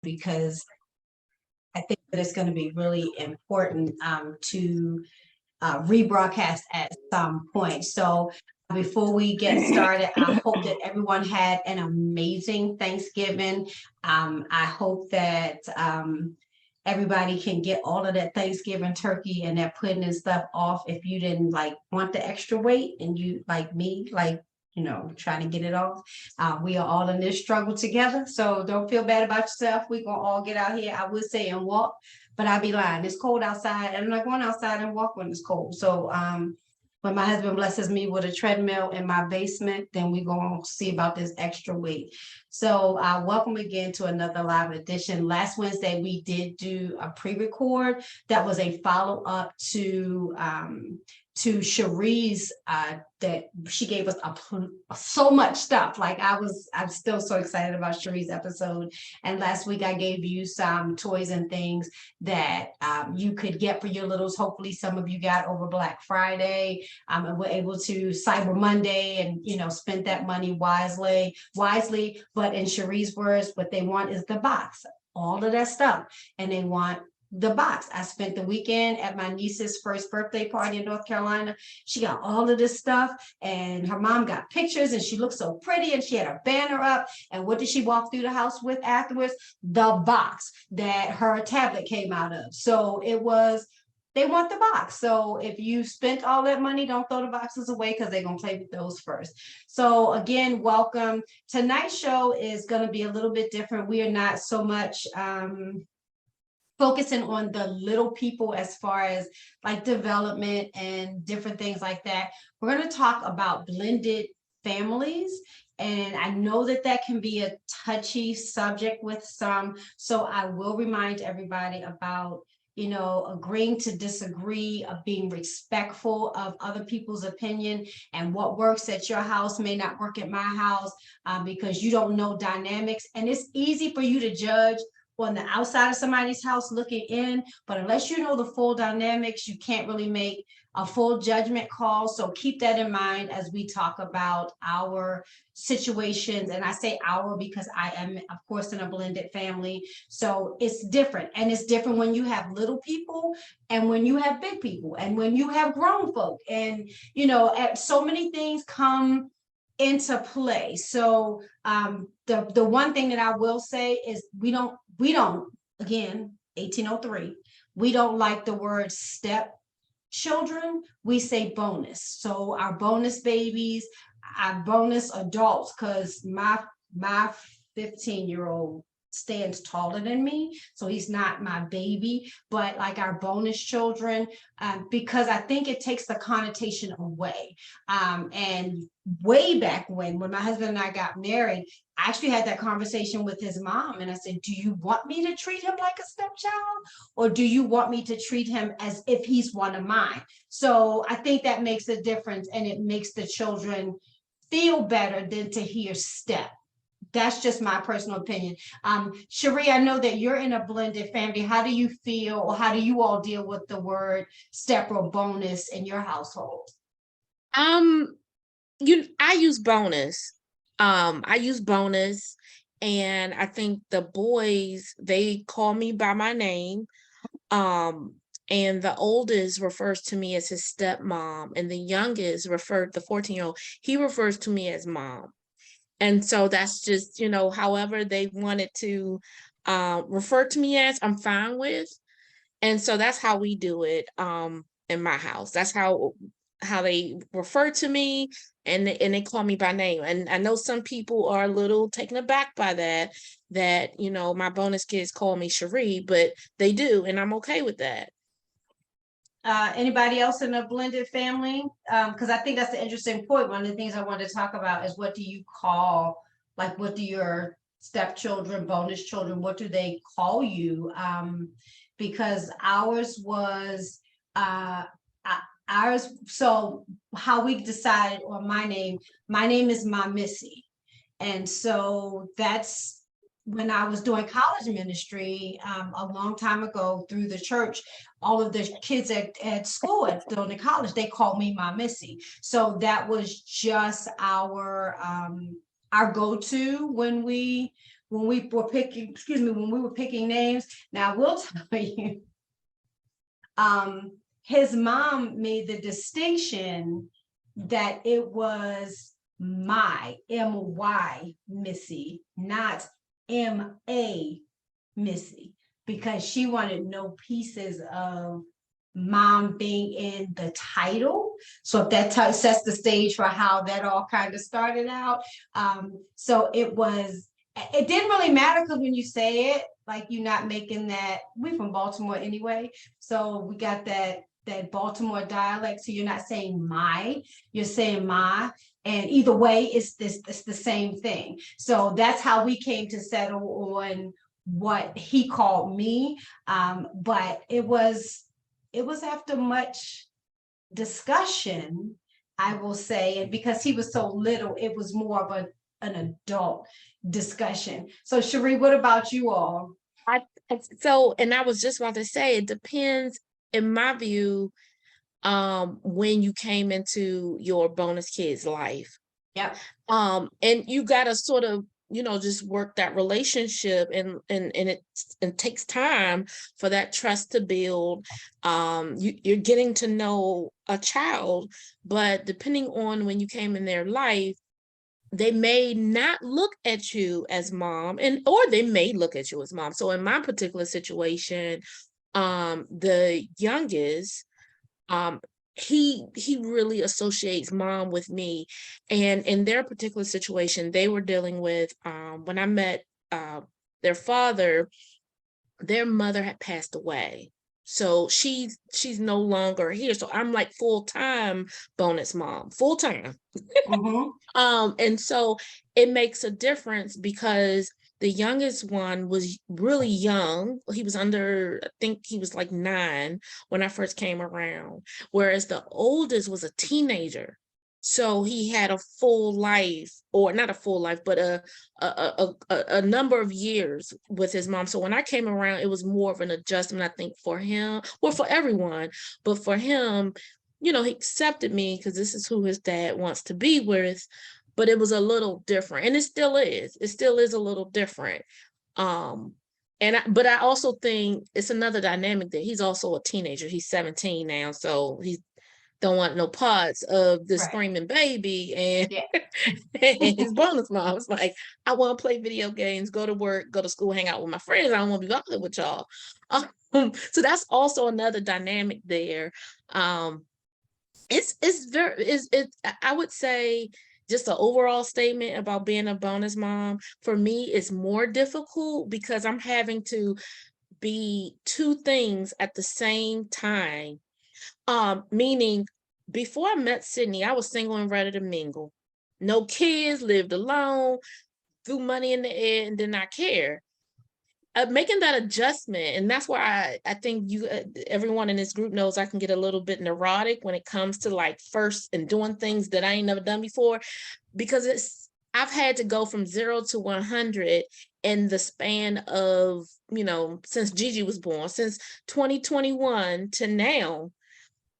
because I think that it's going to be really important to rebroadcast at some point. So before we get started, I hope that everyone had an amazing Thanksgiving. I hope that everybody can get all of that Thanksgiving turkey and that pudding and stuff off if you didn't like want the extra weight and you like me, like, trying to get it off. We are all in this struggle together. So don't feel bad about yourself. We're going to all get out here, I would say, and walk, but I'd be lying. It's cold outside. And I'm not going outside and walk when it's cold. So when my husband blesses me with a treadmill in my basement, then we're going to see about this extra weight. So welcome again to another live edition. Last Wednesday, we did do a pre-record. That was a follow-up to Cherie's that she gave us so much stuff. Like I'm still so excited about Cherie's episode. And last week I gave you some toys and things that you could get for your littles. Hopefully some of you got over Black Friday and were able to Cyber Monday and, spend that money wisely. But in Cherie's words, what they want is the box, all of that stuff. And they want the box. I spent the weekend at my niece's first birthday party in North Carolina. She got all of this stuff and her mom got pictures and she looked so pretty and she had a banner up. And what did she walk through the house with afterwards? The box that her tablet came out of. So they want the box. So if you spent all that money, don't throw the boxes away because they're going to play with those first. So again, welcome. Tonight's show is going to be a little bit different. We are not so much focusing on the little people as far as like development and different things like that. We're going to talk about blended families. And I know that can be a touchy subject with some. So I will remind everybody about, agreeing to disagree, of being respectful of other people's opinion, and what works at your house may not work at my house because you don't know dynamics. And it's easy for you to judge on the outside of somebody's house looking in, but unless you know the full dynamics, you can't really make a full judgment call. So keep that in mind as we talk about our situations. And I say our because I am, of course, in a blended family. So it's different. And it's different when you have little people and when you have big people and when you have grown folk. And, so many things come into play. So the one thing that I will say is we don't, again, 1803, we don't like the word step children. We say bonus. So our bonus babies, our bonus adults, because my 15-year-old stands taller than me, so he's not my baby, but like our bonus children, because I think it takes the connotation away. And way back when my husband and I got married, I actually had that conversation with his mom, and I said, do you want me to treat him like a stepchild, or do you want me to treat him as if he's one of mine? So I think that makes a difference, and it makes the children feel better than to hear step. That's just my personal opinion. Cherie, I know that you're in a blended family. How do you feel, or how do you all deal with the word step or bonus in your household? I use bonus. I use bonus, and I think the boys, they call me by my name. And the oldest refers to me as his stepmom, and the youngest the 14-year-old, he refers to me as mom. And so that's just, however they wanted to refer to me as, I'm fine with. And so that's how we do it in my house. That's how they refer to me, and they call me by name. And I know some people are a little taken aback by that, my bonus kids call me Cherie, but they do, and I'm okay with that. Anybody else in a blended family? Because I think that's the interesting point. One of the things I wanted to talk about is what do you call, like, what do your stepchildren, bonus children, what do they call you? Because ours was, so how we decided on my name is Ma Missy. And so that's when I was doing college ministry a long time ago through the church. All of the kids at school during the college, they called me Ma Missy. So that was just our go-to when we when we were picking, excuse me, when we were picking names. Now I will tell you, his mom made the distinction that it was my Missy, not M.A. Missy, because she wanted no pieces of mom being in the title. So if that sets the stage for how that all kind of started out. So it didn't really matter, because when you say it, like, you're not making that, we from Baltimore anyway, so we got that Baltimore dialect. So you're not saying my, you're saying my, and either way, it's the same thing. So that's how we came to settle on what he called me. But it was after much discussion, I will say, and because he was so little, it was more of an adult discussion. So Cherie, what about you all? I so, and I was just about to say, it depends, in my view, when you came into your bonus kid's life. Yep. And you gotta sort of, just work that relationship, and it takes time for that trust to build. You're getting to know a child, but depending on when you came in their life, they may not look at you as mom, or they may look at you as mom. So in my particular situation, the youngest, um, he really associates mom with me. And in their particular situation, they were dealing with, when I met their father, their mother had passed away. So she's no longer here. So I'm like full-time bonus mom, full-time. Mm-hmm. And so it makes a difference, because the youngest one was really young. He was under, I think he was like 9 when I first came around, whereas the oldest was a teenager. So he had a full life, or not a full life, but a number of years with his mom. So when I came around, it was more of an adjustment, I think, for him, or for everyone, but for him, he accepted me because this is who his dad wants to be with. But it was a little different, and it still is a little different. But I also think it's another dynamic that he's also a teenager. He's 17 now, so he don't want no parts of the Right. screaming baby. And, Yeah. and his bonus mom was like, I want to play video games, go to work, go to school, hang out with my friends. I don't want to be bothered with y'all. So that's also another dynamic there. It's very is it I would say, just an overall statement about being a bonus mom for me is more difficult, because I'm having to be two things at the same time. Meaning, before I met Sydney, I was single and ready to mingle. No kids, lived alone, threw money in the air, and did not care. Making that adjustment, and that's why I think everyone in this group knows I can get a little bit neurotic when it comes to like first and doing things that I ain't never done before, because I've had to go from 0 to 100 in the span of, since Gigi was born, since 2021 to now.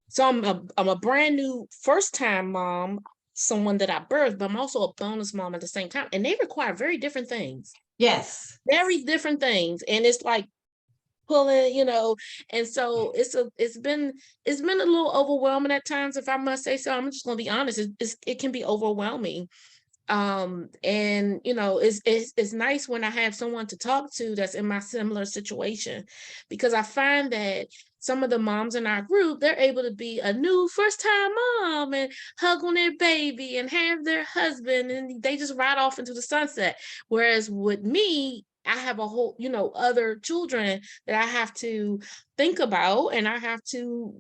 So I'm a brand new first time mom, someone that I birthed, but I'm also a bonus mom at the same time, and they require very different things. Yes. Very different things. And it's like pulling, and so it's been a little overwhelming at times, if I must say so. I'm just gonna be honest. It can be overwhelming. And it's nice when I have someone to talk to that's in my similar situation, because I find that some of the moms in our group, they're able to be a new first time mom and hug on their baby and have their husband, and they just ride off into the sunset. Whereas with me, I have a whole, other children that I have to think about, and I have to,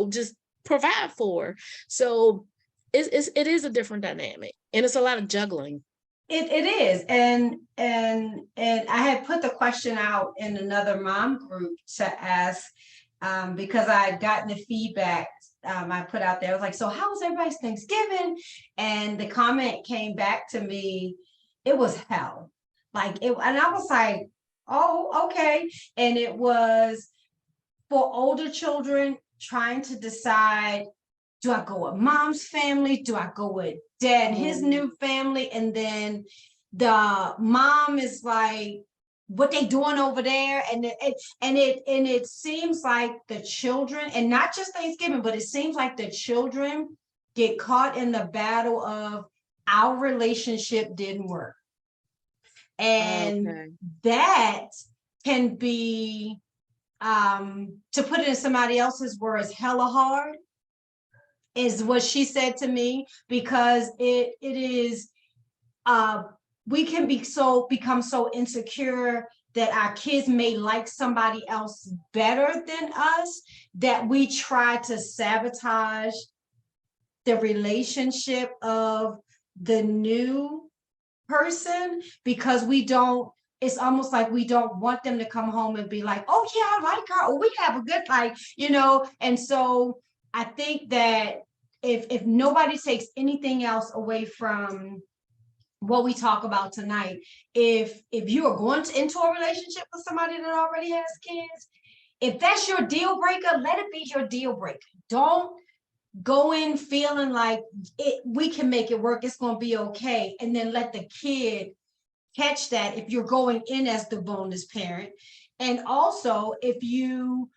just provide for. So it is a different dynamic, and it's a lot of juggling. It is, and I had put the question out in another mom group to ask, because I had gotten the feedback. I put out there, I was like, so how was everybody's Thanksgiving? And the comment came back to me, it was hell. Like it, and I was like, oh, okay. And it was for older children trying to decide, do I go with mom's family? Do I go with dad and his new family? And then the mom is like, what they doing over there? And it seems like the children, and not just Thanksgiving, but it seems like the children get caught in the battle of our relationship didn't work. And Okay. that can be, to put it in somebody else's words, hella hard, is what she said to me, because it is, we can become so insecure that our kids may like somebody else better than us, that we try to sabotage the relationship of the new person, because we don't, it's almost like we don't want them to come home and be like, oh yeah, I like her, or we have a good and so I think that if nobody takes anything else away from what we talk about tonight, if you are going into a relationship with somebody that already has kids, if that's your deal breaker, let it be your deal breaker. Don't go in feeling like we can make it work, it's going to be okay, and then let the kid catch that if you're going in as the bonus parent. And also, if you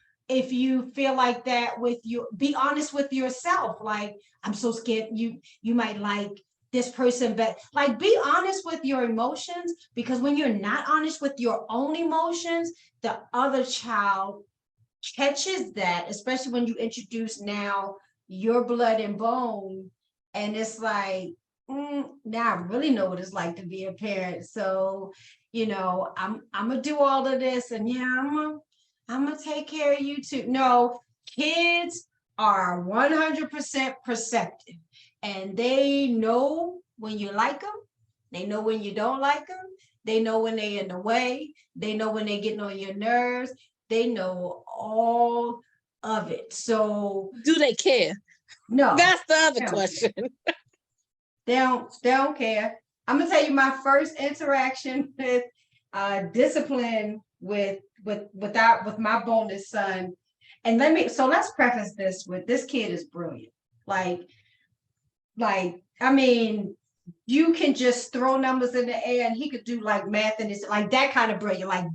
feel like that with you, be honest with yourself, like, I'm so scared you might like this person, but like, be honest with your emotions, because when you're not honest with your own emotions, the other child catches that, especially when you introduce now your blood and bone, and it's like, now I really know what it's like to be a parent. So, I'm gonna do all of this, and yeah, I'm gonna take care of you too. No, kids are 100% perceptive, and they know when you like them, they know when you don't like them, they know when they're in the way, they know when they're getting on your nerves, they know all of it. So Do they care? no, That's the other they don't care. question. They don't care. I'm gonna tell you my first interaction with discipline with my bonus son. And let's preface this with, this kid is brilliant. Like I mean, you can just throw numbers in the air and he could do like math, and it's like that kind of brilliant, like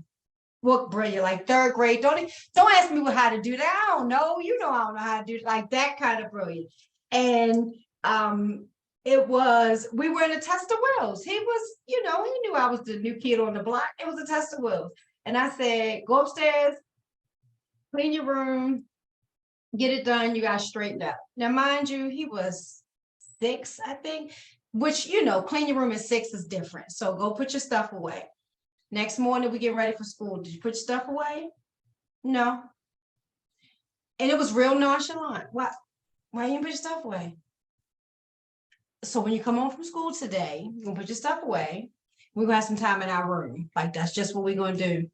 book brilliant, like third grade. Don't ask me how to do that. I don't know. I don't know how to do it, like that kind of brilliant. And we were in a test of wills. He was, he knew I was the new kid on the block. It was a test of wills. And I said, go upstairs, clean your room, get it done. You got straightened up. Now, mind you, he was 6, I think, which, clean your room at 6 is different. So go put your stuff away. Next morning, we get ready for school. Did you put your stuff away? No. And it was real nonchalant. Why you didn't put your stuff away? So when you come home from school today, you're gonna put your stuff away. We're gonna have some time in our room. Like, that's just what we're gonna do.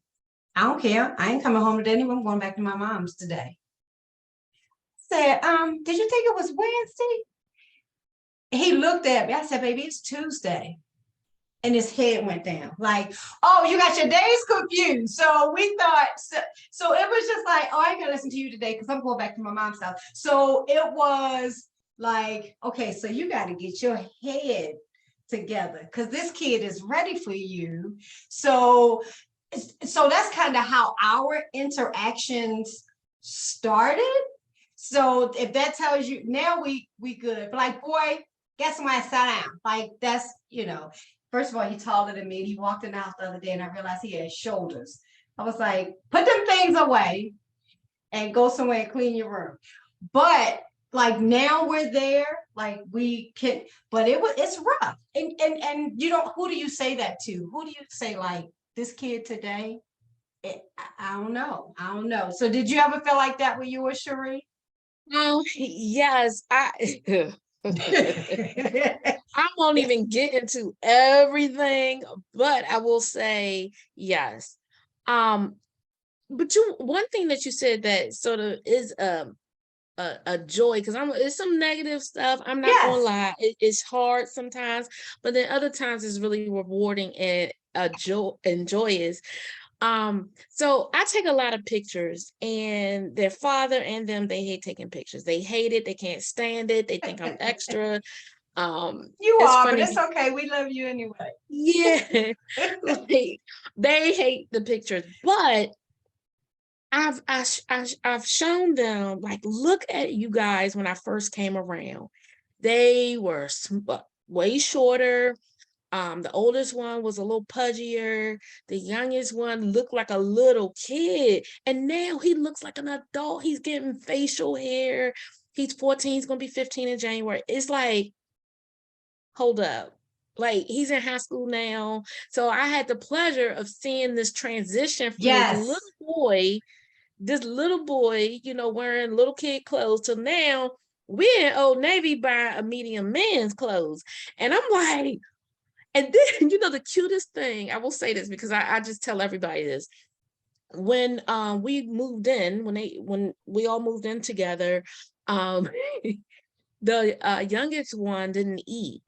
I don't care. I ain't coming home today anyway. I'm going back to my mom's today. Said, did you think it was Wednesday? He looked at me. I said, baby, it's Tuesday. And his head went down, like, oh, you got your days confused. So we thought, so it was just like, oh, I ain't gonna listen to you today because I'm going back to my mom's house. So it was like, okay, so you got to get your head together because this kid is ready for you. So that's kind of how our interactions started. So if that tells you, now we good. But like, boy, guess when I sat down, like, that's, first of all, he's taller than me. And he walked in the house the other day and I realized he had shoulders. I was like, put them things away and go somewhere and clean your room. But like, now we're there, like we can, but it's rough. And who do you say that to? Who do you say, like, this kid today? I don't know. So did you ever feel like that when you were Cherie? Oh, yes. I won't even get into everything, but I will say yes. But one thing that you said that sort of is a joy, because it's some negative stuff. I'm not gonna Yes. lie, it's hard sometimes, but then other times it's really rewarding and a joy and joyous. So I take a lot of pictures, and their father and them, they hate taking pictures. They hate it, they can't stand it, they think I'm extra. You It's are, but funny. it's okay. We love you anyway. Yeah, like they hate the pictures, but I've shown them, like, look at you guys when I first came around. They were way shorter. The oldest one was a little pudgier. The youngest one looked like a little kid. And now he looks like an adult. He's getting facial hair. He's 14, he's gonna be 15 in January. It's like, hold up. Like, he's in high school now. So I had the pleasure of seeing this transition from Yes. this little boy, wearing little kid clothes, to now we're in Old Navy buying a medium man's clothes. And I'm like, and then, the cutest thing, I will say this because I just tell everybody this. When we moved in, when we all moved in together, um, the youngest one didn't eat.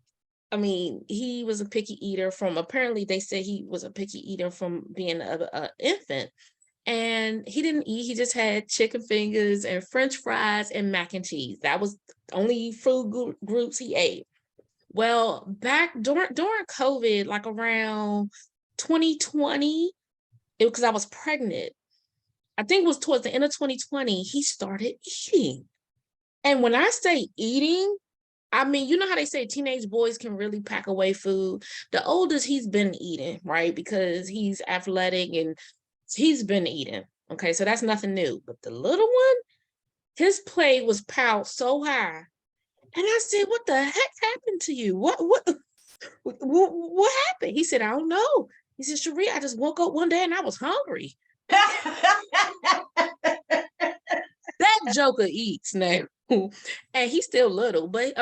I mean, he was a picky eater apparently they said he was a picky eater from being a infant. And he didn't eat. He just had chicken fingers and French fries and mac and cheese. That was the only food groups he ate. Well, back during COVID, like around 2020, because I was pregnant. I think it was towards the end of 2020, he started eating. And when I say eating, I mean, you know how they say teenage boys can really pack away food. The oldest, he's been eating, right? Because he's athletic and he's been eating. Okay, so that's nothing new. But the little one, his plate was piled so high. And I said, what the heck happened to you? What happened? He said, I don't know. He said, Cherie, I just woke up one day and I was hungry. That joker eats now. And he's still little, but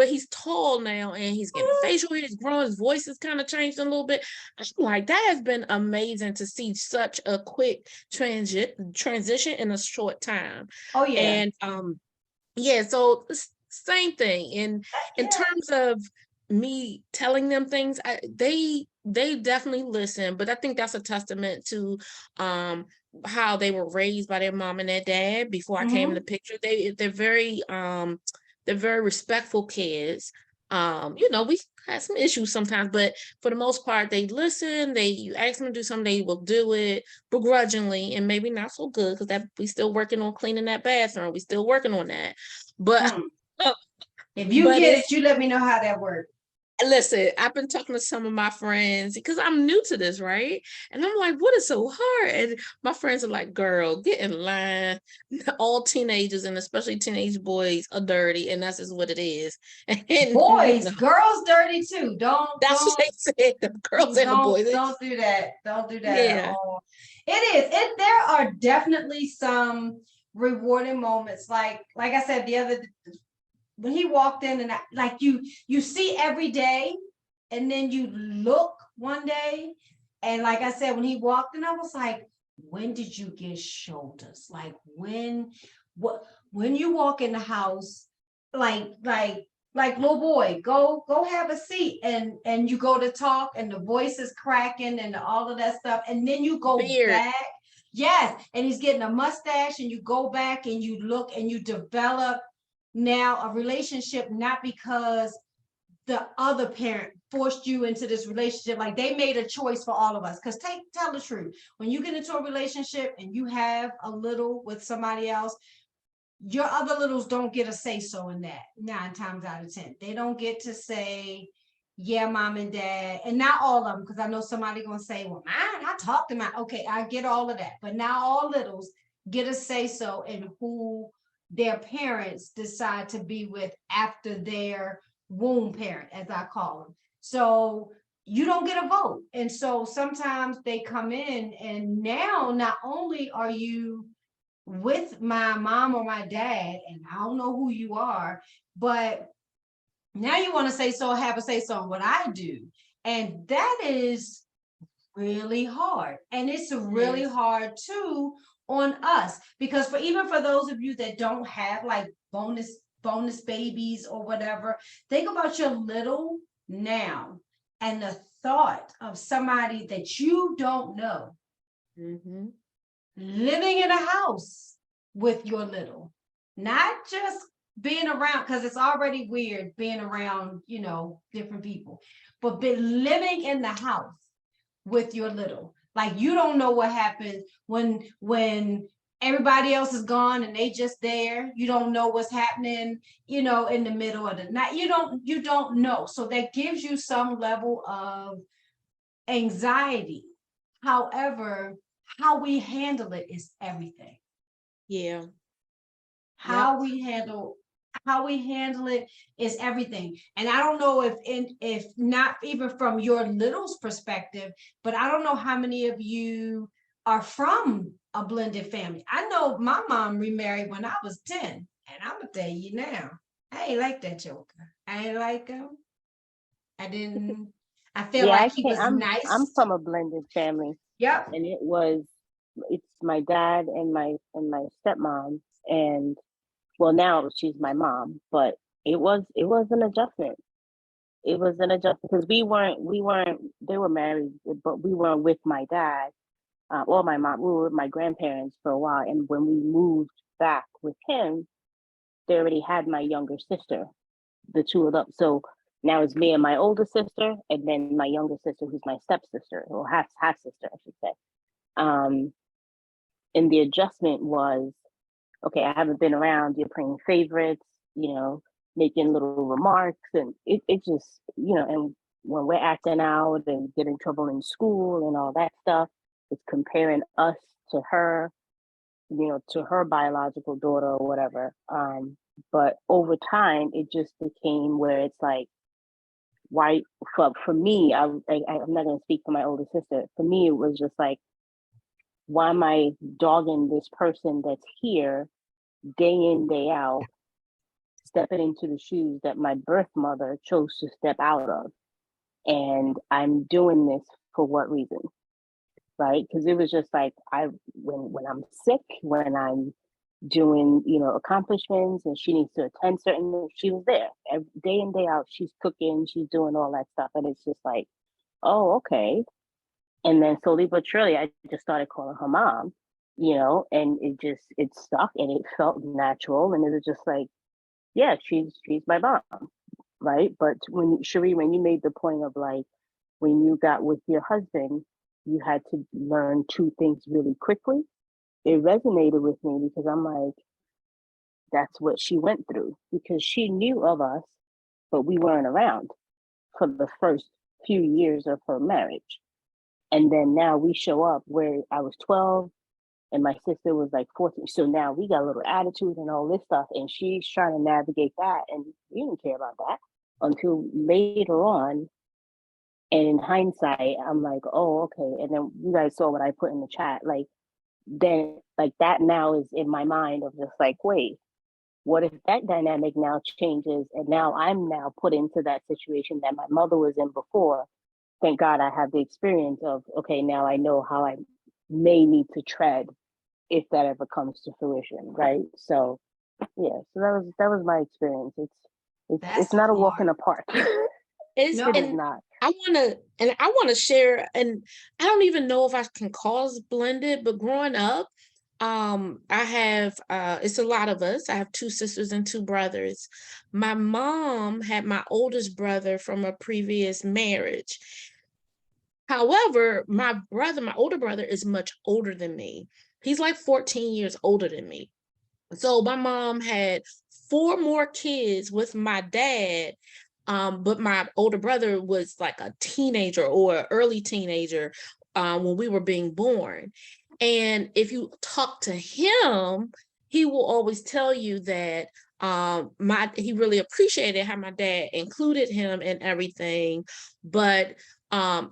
he's tall now and he's getting facial hair, he's growing, his voice has kind of changed a little bit. I'm like, that has been amazing to see such a quick transition in a short time. Oh yeah. And yeah, so same thing. In terms of me telling them things, they definitely listen, but I think that's a testament to how they were raised by their mom and their dad before I came in the picture. They're very respectful kids. We had some issues sometimes, but for the most part, they listen. You ask them to do something, they will do it begrudgingly, and maybe not so good because that we still working on cleaning that bathroom. We still working on that. But if you but get it's it, you let me know how that works. Listen, I've been talking to some of my friends because I'm new to this, right? And I'm like, what is so hard? And my friends are like, girl, get in line. All teenagers and especially teenage boys are dirty, and that's just what it is. And Boys, girls dirty too. that's what they said, the girls and the boys. Don't do that. Don't do that at Yeah. all. There are definitely some rewarding moments. Like I said the other, when he walked in, and like you see every day, and then you look one day, and like I said, when he walked in, I was like, when did you get shoulders? Like when you walk in the house, like little boy, go have a seat, and you go to talk, and the voice is cracking and all of that stuff, and then you go Beard. back. Yes, and he's getting a mustache, and you go back and you look and you develop now a relationship, not because the other parent forced you into this relationship. Like, they made a choice for all of us. Because tell the truth, when you get into a relationship and you have a little with somebody else, your other littles don't get a say so in that. 9 times out of 10, they don't get to say, yeah, mom and dad. And not all of them, because I know somebody gonna say, well, mine, I talked to my, okay, I get all of that, but not all littles get a say so in who their parents decide to be with after their womb parent, as I call them. So you don't get a vote. And so sometimes they come in, and now not only are you with my mom or my dad, and I don't know who you are, but now you want to say so, have a say so on what I do. And that is really hard. And it's really hard too on us, because even for those of you that don't have like bonus babies or whatever, think about your little now, and the thought of somebody that you don't know living in a house with your little, not just being around, because it's already weird being around, different people, but living in the house with your little, like, you don't know what happens when everybody else is gone and they just there. You don't know what's happening, in the middle of the night. You don't know. So that gives you some level of anxiety. However, how we handle it is everything. Yeah. Yep. How we handle it is everything. And I don't know if not even from your little's perspective, but I don't know how many of you are from a blended family. I know my mom remarried when I was 10, and I'm gonna tell you now, I ain't like that joker. I ain't like him. I didn't. I feel Yeah, like I he can't. was I'm nice. from a blended family, Yep. and it's my dad and my stepmom, and well, now she's my mom, but it was an adjustment. It was an adjustment because we weren't they were married, but we weren't with my dad or my mom. We were with my grandparents for a while, and when we moved back with him, they already had my younger sister, the two of them. So now it's me and my older sister, and then my younger sister, who's my stepsister, or half sister, I should say. Um, and the adjustment was, okay, I haven't been around. You're playing favorites, you know, making little remarks, and it just, and when we're acting out and get in trouble in school and all that stuff, it's comparing us to her, to her biological daughter or whatever. But over time, it just became where it's like, why for me, I'm not gonna speak for my older sister. For me, it was just like, why am I dogging this person that's here day in, day out, stepping into the shoes that my birth mother chose to step out of? And I'm doing this for what reason? Right? Because it was just like, when I'm sick, when I'm doing, accomplishments, and she needs to attend certain things, she was there every day in, day out. She's cooking, she's doing all that stuff. And it's just like, oh, okay. And then slowly but surely, I just started calling her mom, and it stuck, and it felt natural. And it was just like, yeah, she's my mom. Right. But when you made the point of like, when you got with your husband, you had to learn two things really quickly. It resonated with me because I'm like, that's what she went through, because she knew of us, but we weren't around for the first few years of her marriage. And then now we show up where I was 12 and my sister was like 14. So now we got a little attitude and all this stuff. And she's trying to navigate that. And we didn't care about that until later on. And in hindsight, I'm like, oh, okay. And then you guys saw what I put in the chat. Like, then, like, that now is in my mind of just like, wait, what if that dynamic now changes? And now I'm now put into that situation that my mother was in before. Thank God I have the experience of, okay, now I know how I may need to tread if that ever comes to fruition, right? So yeah, so that was my experience. It's That's not a walk in hard. the park. It's No. It is and not. I wanna share, and I don't even know if I can call it blended, but growing up, I have it's a lot of us. I have two sisters and two brothers. My mom had my oldest brother from a previous marriage. However, my older brother is much older than me. He's like 14 years older than me. So my mom had four more kids with my dad. But my older brother was like a teenager or an early teenager when we were being born. And if you talk to him, he will always tell you that he really appreciated how my dad included him in everything, but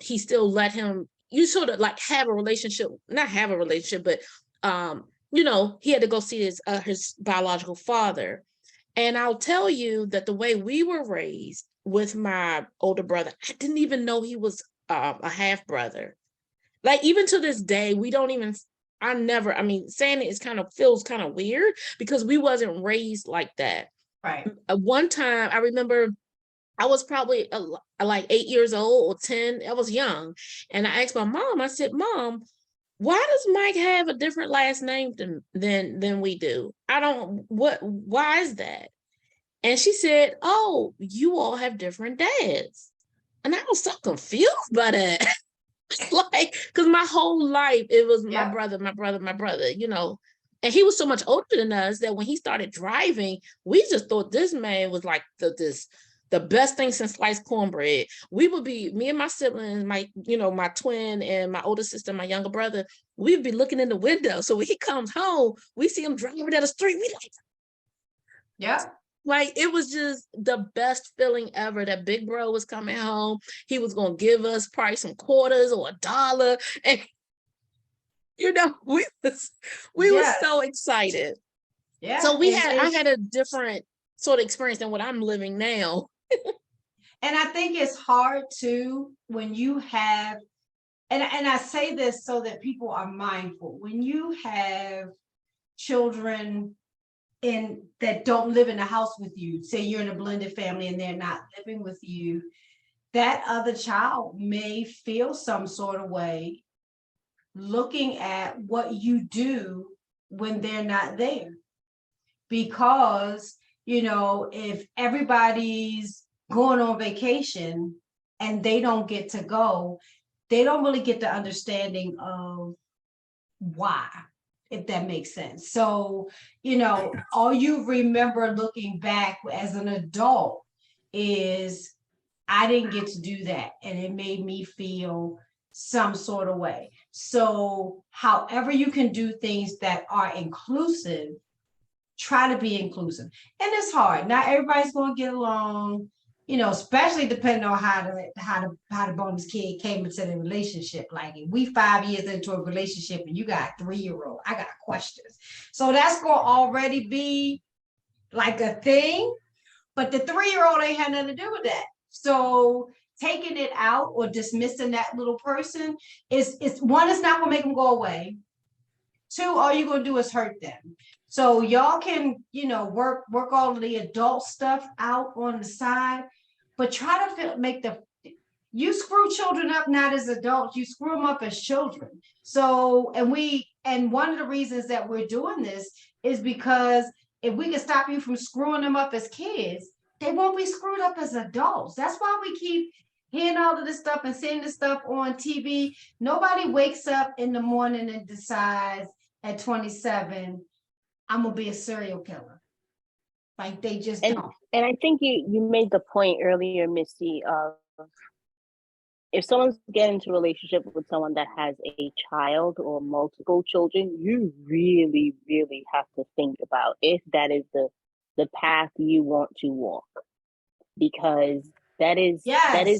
he still let him, you sort of like have a relationship, not have a relationship, but he had to go see his biological father. And I'll tell you that the way we were raised with my older brother, I didn't even know he was a half brother. Like, even to this day, we don't even, I mean, saying it is feels kind of weird because we wasn't raised like that. Right. One time I remember I was probably like 8 years old or 10. I was young. And I asked my mom, I said, Mom, why does Mike have a different last name than we do? Why is that? And she said, "Oh, you all have different dads." And I was so confused by that. Like, because my whole life it was my brother, my brother, my brother, you know. And he was so much older than us that when he started driving, we just thought this man was like the best thing since sliced cornbread. We would be, me and my siblings, my twin and my older sister, my younger brother, we'd be looking in the window. So when he comes home, we see him driving down the street. We like, it was just the best feeling ever that big bro was coming home. He was going to give us probably some quarters or $1. And, we were so excited. Yeah. So I had a different sort of experience than what I'm living now. And I think it's hard too when you have, and I say this so that people are mindful, when you have children that don't live in a house with you, say you're in a blended family and they're not living with you, that other child may feel some sort of way looking at what you do when they're not there. Because, if everybody's going on vacation and they don't get to go, they don't really get the understanding of why, if that makes sense. So, all you remember looking back as an adult is, I didn't get to do that, and it made me feel some sort of way. So however you can do things that are inclusive, try to be inclusive. And it's hard. Not everybody's going to get along, especially depending on how the bonus kid came into the relationship. Like, if we 5 years into a relationship and you got a 3-year-old, I got questions. So that's going to already be like a thing, but the 3-year-old ain't had nothing to do with that. So taking it out or dismissing that little person is one, it's not going to make them go away. 2, all you're going to do is hurt them. So y'all can, work all of the adult stuff out on the side, but try to you screw children up not as adults, you screw them up as children. So, and one of the reasons that we're doing this is because if we can stop you from screwing them up as kids, they won't be screwed up as adults. That's why we keep hearing all of this stuff and seeing this stuff on TV. Nobody wakes up in the morning and decides at 27, I'm gonna be a serial killer. Like, they just don't. And I think you made the point earlier, Misty, of if someone's getting into a relationship with someone that has a child or multiple children, you really, really have to think about if that is the path you want to walk, because that is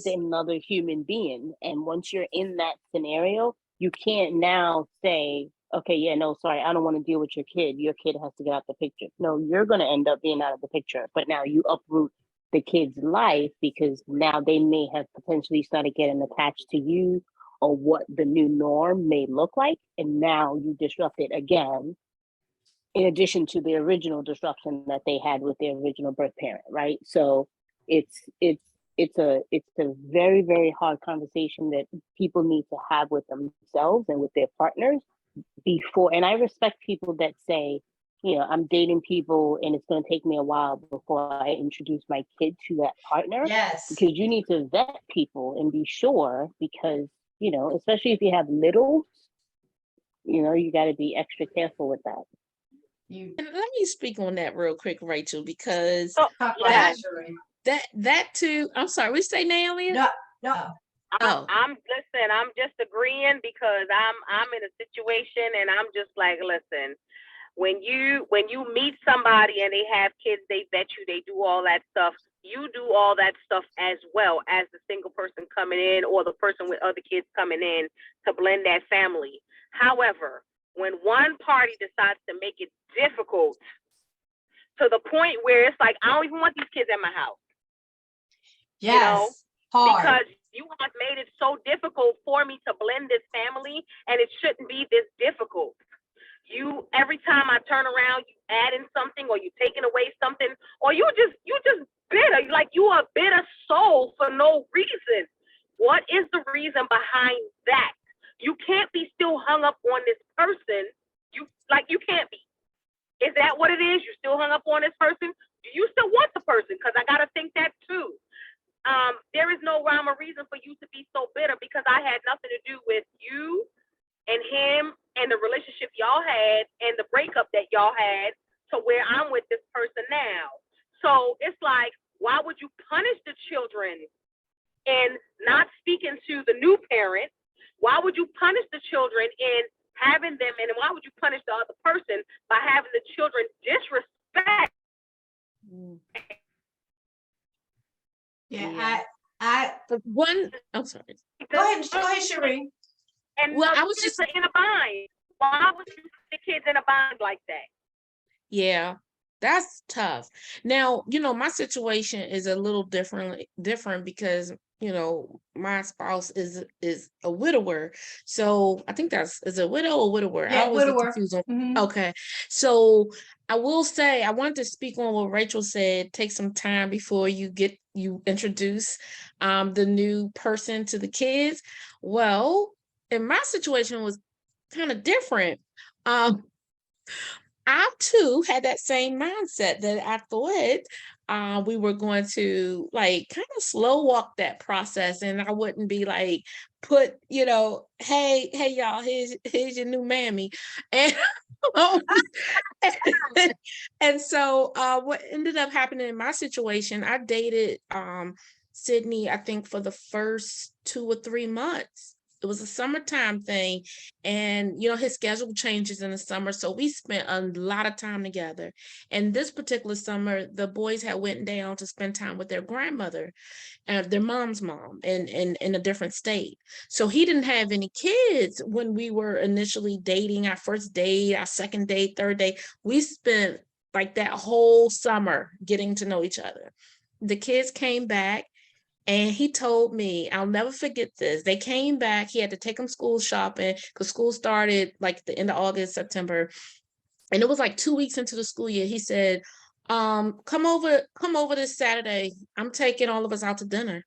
another human being. And once you're in that scenario, you can't now say, okay, yeah, no, sorry, I don't want to deal with your kid. Your kid has to get out the picture. No, you're going to end up being out of the picture. But now you uproot the kid's life because now they may have potentially started getting attached to you or what the new norm may look like. And now you disrupt it again, in addition to the original disruption that they had with their original birth parent, right? So it's a very, very hard conversation that people need to have with themselves and with their partners before. And I respect people that say, I'm dating people and it's going to take me a while before I introduce my kid to that partner. Yes. Because you need to vet people and be sure, because, especially if you have littles, you got to be extra careful with that. And let me speak on that real quick, Rachel, because that too. I'm sorry, we say Naomi? No. I'm just agreeing because I'm in a situation and I'm just like, listen, when you meet somebody and they have kids, they vet you, they do all that stuff. You do all that stuff as well as the single person coming in or the person with other kids coming in to blend that family. However, when one party decides to make it difficult to the point where it's like, I don't even want these kids at my house. Yes. Hard. Because you have made it so difficult for me to blend this family, and it shouldn't be this difficult. Every time I turn around, you add in something, or you taking away something, or you just bitter. Like, you are a bitter soul for no reason. What is the reason behind that? You can't be still hung up on this person. You can't be. Is that what it is? You still hung up on this person? Do you still want the person? had and the breakup that y'all had to where I'm with this person now. So it's like, why would you punish the children in not speaking to the new parent? Why would you punish the children in having them, and why would you punish the other person by having the children disrespect? Yeah, I'm sorry. Go ahead, Sheree. And Well, the I was kids just are in a bind. Why would you put the kids in a bind like that? Yeah, that's tough. Now, my situation is a little different because, my spouse is a widower. So I think is a widow or widower. I Yeah, always get widower. confused on. Mhm. Okay. So I will say I wanted to speak on what Rachel said. Take some time before you introduce the new person to the kids. Well, in my situation was kind of different. I too had that same mindset that I thought we were going to like kind of slow walk that process, and I wouldn't be like put, hey y'all, here's your new mammy, and and so what ended up happening in my situation, I dated Sydney, I think for the first 2 or 3 months. It was a summertime thing, and his schedule changes in the summer, so we spent a lot of time together. And this particular summer, the boys had went down to spend time with their grandmother, their mom's mom, in a different state. So he didn't have any kids when we were initially dating. Our first date, our second date, third date, we spent like that whole summer getting to know each other. The kids came back. And he told me, I'll never forget this. They came back. He had to take them school shopping because school started like the end of August, September. And it was like 2 weeks into the school year. He said, come over this Saturday. I'm taking all of us out to dinner.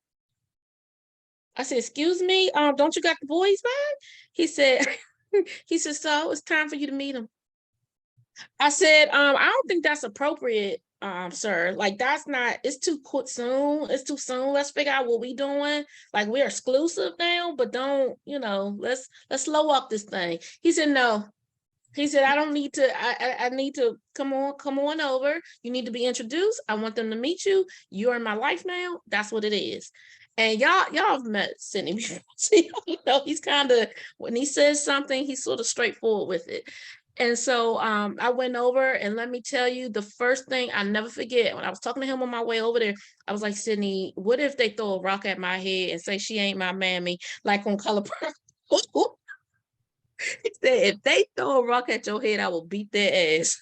I said, excuse me, don't you got the boys back? He said, so it's time for you to meet them. I said, I don't think that's appropriate, sir. Like it's too quick soon. It's too soon. Let's figure out what we doing. Like we're exclusive now, but don't, let's slow walk this thing. He said, no. He said, I don't need to, I need to come on over. You need to be introduced. I want them to meet you. You're in my life now. That's what it is. And y'all have met Sydney before. So, he's kind of, when he says something, he's sort of straightforward with it. And so I went over, and let me tell you, the first thing I never forget, when I was talking to him on my way over there, I was like, Sydney, what if they throw a rock at my head and say she ain't my mammy, like on Color Purple? He said, if they throw a rock at your head, I will beat their ass.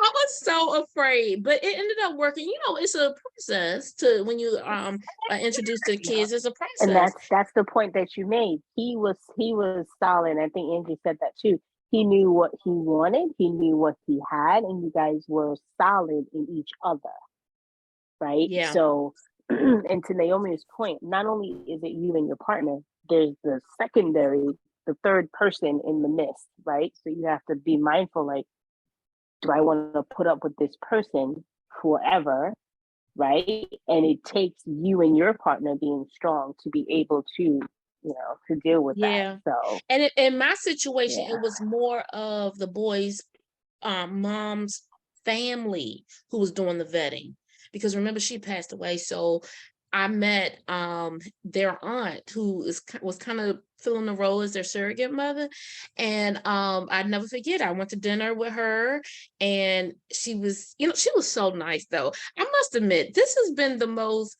I was so afraid, but it ended up working. It's a process to when you are introduced to the kids. It's a process. And that's the point that you made. He was solid. I think Angie said that too. He knew what he wanted. He knew what he had, and you guys were solid in each other, right? Yeah. So, and to Naomi's point, not only is it you and your partner, there's the third person in the midst, right? So you have to be mindful, like, do I want to put up with this person forever, right? And it takes you and your partner being strong to be able to, to deal with that. So, and in my situation, it was more of the boys' mom's family who was doing the vetting, because remember, she passed away. So I met their aunt, who was kind of filling the role as their surrogate mother. And I'd never forget, I went to dinner with her, and she was so nice, though. I must admit, this has been the most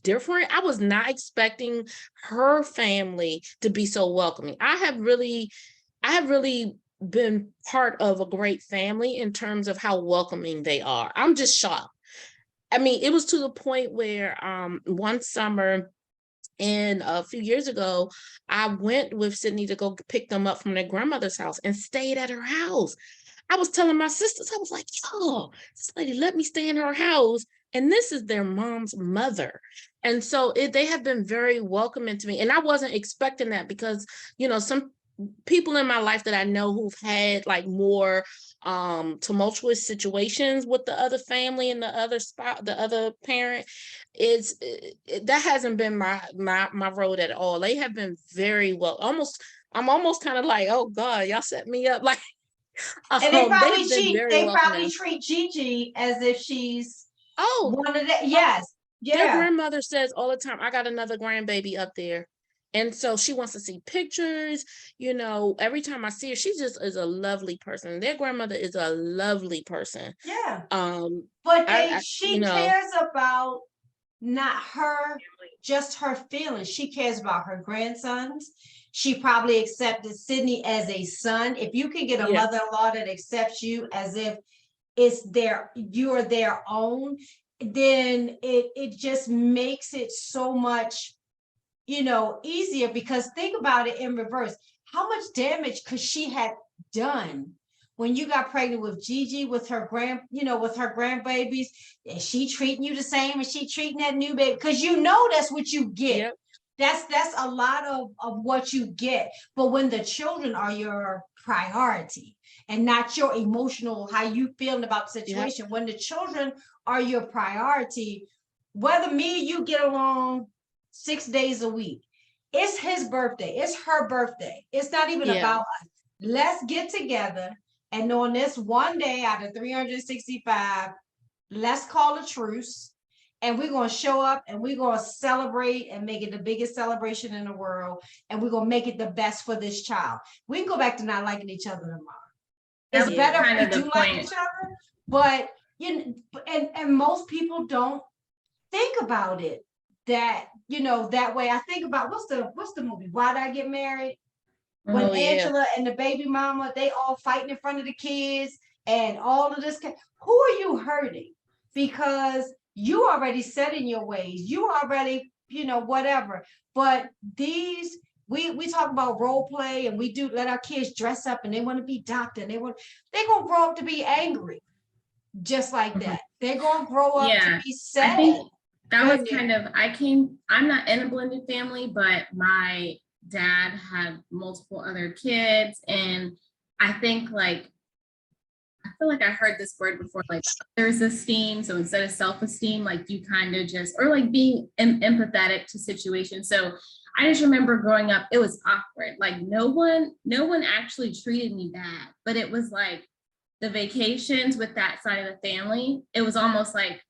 different. I was not expecting her family to be so welcoming. I have really been part of a great family in terms of how welcoming they are. I'm just shocked. I mean, it was to the point where one summer, and a few years ago, I went with Sydney to go pick them up from their grandmother's house and stayed at her house. I was telling my sisters, I was like, yo, this lady let me stay in her house, and this is their mom's mother. And so they have been very welcoming to me. And I wasn't expecting that, because, some people in my life that I know who've had like more tumultuous situations with the other family and the other parent, that hasn't been my road at all. They have been very well, almost I'm almost kind of like, oh God, y'all set me up. Like, And they've been very they probably welcoming. treat Gigi as if she's Oh, one of the, yes, their yeah. grandmother says all the time, I got another grandbaby up there. And so she wants to see pictures. Every time I see her, she just is a lovely person. Their grandmother is a lovely person. Yeah. Um, But she cares about not just her feelings. She cares about her grandsons. She probably accepted Sydney as a son. If you can get a mother-in-law that accepts you as if you're their own, then it just makes it so much, easier, because think about it in reverse. How much damage could she have done when you got pregnant with Gigi, with her grandbabies? Is she treating you the same as she treating that new baby? Because that's what you get. Yep. That's a lot of what you get. But when the children are your priority and not your emotional, how you feeling about the situation, when the children are your priority, whether me and you get along 6 days a week, it's his birthday, it's her birthday, it's not even about us. Let's get together, and on this one day out of 365, let's call a truce, and we're going to show up and we're going to celebrate and make it the biggest celebration in the world, and we're going to make it the best for this child. We can go back to not liking each other tomorrow. It's better if we do like each other, but and most people don't think about it that way. I think about what's the movie, Why Did I Get Married? When Angela and the baby mama, they all fighting in front of the kids and all of this. Who are you hurting? Because you already set in your ways. You already, whatever. But we talk about role play, and we do let our kids dress up and they want to be doctor, and they're gonna grow up to be angry, just like that. They're gonna grow up to be sad. I think that was I'm not in a blended family, but my dad had multiple other kids, and I feel like I heard this word before, like others esteem. So instead of self-esteem, like you kind of just, or like being empathetic to situations. So I just remember growing up, it was awkward. Like no one actually treated me bad, but it was like the vacations with that side of the family, it was almost like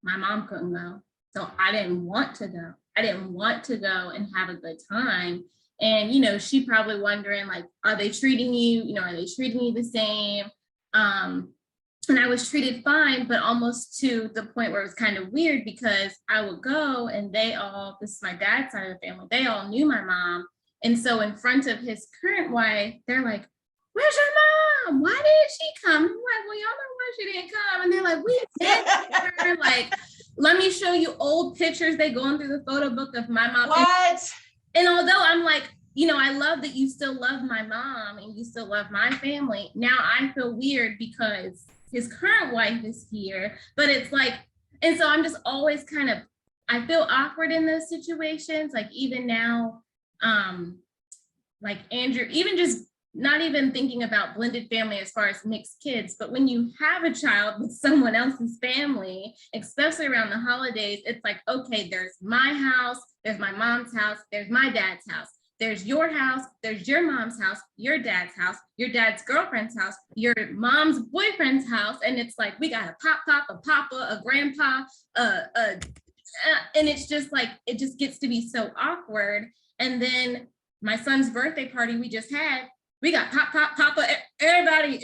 my mom couldn't go. So I didn't want to go. I didn't want to go and have a good time. And, she probably wondering, like, are they treating you? Are they treating you the same? And I was treated fine, but almost to the point where it was kind of weird, because I would go and this is my dad's side of the family, they all knew my mom. And so in front of his current wife, they're like, where's your mom? Why didn't she come? I'm like, well, y'all know why she didn't come. And they're like, we did her. Like, let me show you old pictures. They going through the photo book of my mom. What? And although I'm like, I love that you still love my mom and you still love my family. Now I feel weird because his current wife is here, but it's like, and so I'm just always I feel awkward in those situations. Like even now, like Andrew, even just not even thinking about blended family as far as mixed kids, but when you have a child with someone else's family, especially around the holidays, it's like, okay, there's my house, there's my mom's house, there's my dad's house. There's your house, there's your mom's house, your dad's girlfriend's house, your mom's boyfriend's house. And it's like, we got a pop, a papa, a grandpa, and it's just like, it just gets to be so awkward. And then my son's birthday party we just had, we got papa, everybody.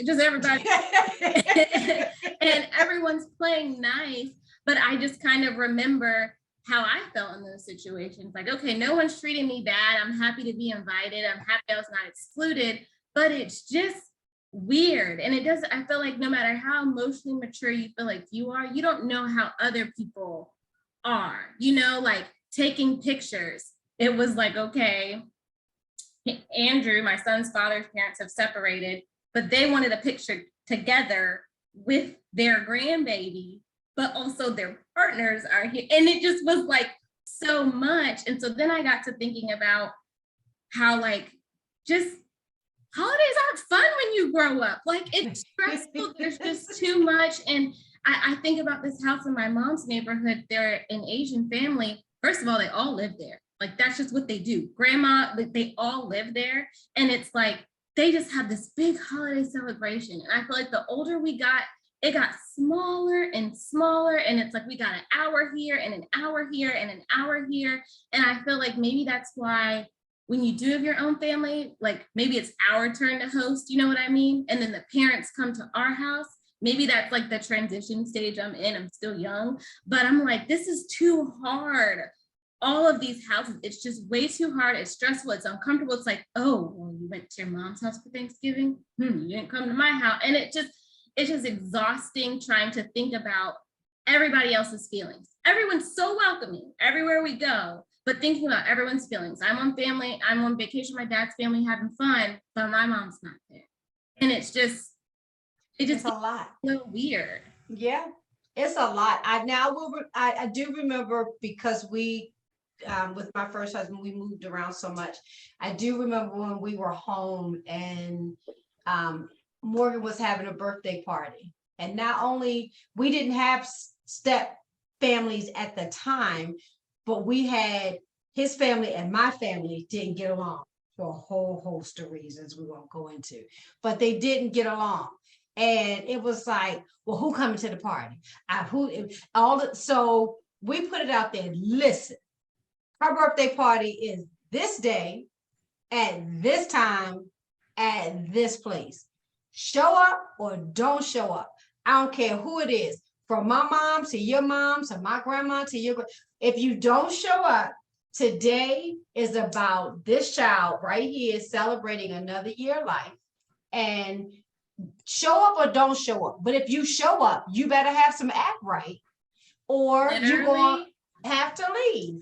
And everyone's playing nice. But I just kind of remember how I felt in those situations. Like, okay, no one's treating me bad. I'm happy to be invited. I'm happy I was not excluded, but it's just weird. And I feel like no matter how emotionally mature you feel like you are, you don't know how other people are, like taking pictures. It was like, okay, Andrew, my son's father's parents have separated, but they wanted a picture together with their grandbaby, but also their partners are here. And it just was like so much. And so then I got to thinking about how like just holidays aren't fun when you grow up. Like it's stressful. There's just too much. And I think about this house in my mom's neighborhood. They're an Asian family. First of all, they all live there. Like that's just what they do. Grandma, like they all live there. And it's like, they just have this big holiday celebration. And I feel like the older we got, it got smaller and smaller. And it's like, we got an hour here and an hour here and an hour here. And I feel like maybe that's why when you do have your own family, like maybe it's our turn to host, you know what I mean? And then the parents come to our house. Maybe that's like the transition stage I'm in. I'm still young, but I'm like, this is too hard. All of these houses, it's just way too hard. It's stressful. It's uncomfortable. It's like, oh, well, you went to your mom's house for Thanksgiving. You didn't come to my house. And it's just exhausting trying to think about everybody else's feelings. Everyone's so welcoming everywhere we go, but thinking about everyone's feelings. I'm on vacation, my dad's family having fun, but my mom's not there. And it's It's a lot. So weird. Yeah, it's a lot. I do remember because we, with my first husband, we moved around so much. I do remember when we were home and Morgan was having a birthday party. And not only, we didn't have step families at the time, but we had his family and my family didn't get along for a whole host of reasons we won't go into, but they didn't get along. And it was like, well, who coming to the party? So we put it out there. Listen, her birthday party is this day at this time at this place. Show up or don't show up. I don't care who it is, from my mom to your mom to my grandma to your. If you don't show up, today is about this child right here celebrating another year of life, and show up or don't show up. But if you show up, you better have some act right, or you're going to have to leave.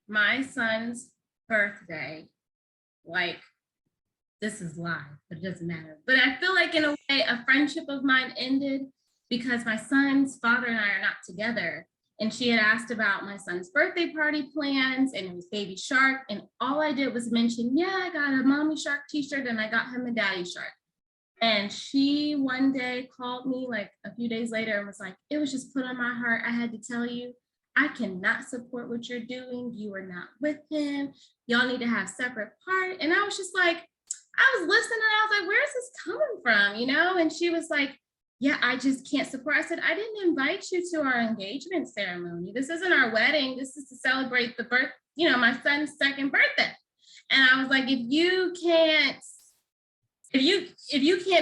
My son's birthday, like, this is live, but it doesn't matter. But I feel like in a way, a friendship of mine ended because my son's father and I are not together. And she had asked about my son's birthday party plans, and it was Baby Shark. And all I did was mention, yeah, I got a Mommy Shark t-shirt and I got him a Daddy Shark. And she one day called me like a few days later and was like, it was just put on my heart. I had to tell you, I cannot support what you're doing. You are not with him. Y'all need to have separate part. And I was just like, I was listening and I was like, where is this coming from? You know? And she was like, yeah, I just can't support. I said, I didn't invite you to our engagement ceremony. This isn't our wedding. This is to celebrate the birth, you know, my son's second birthday. And I was like, if you can't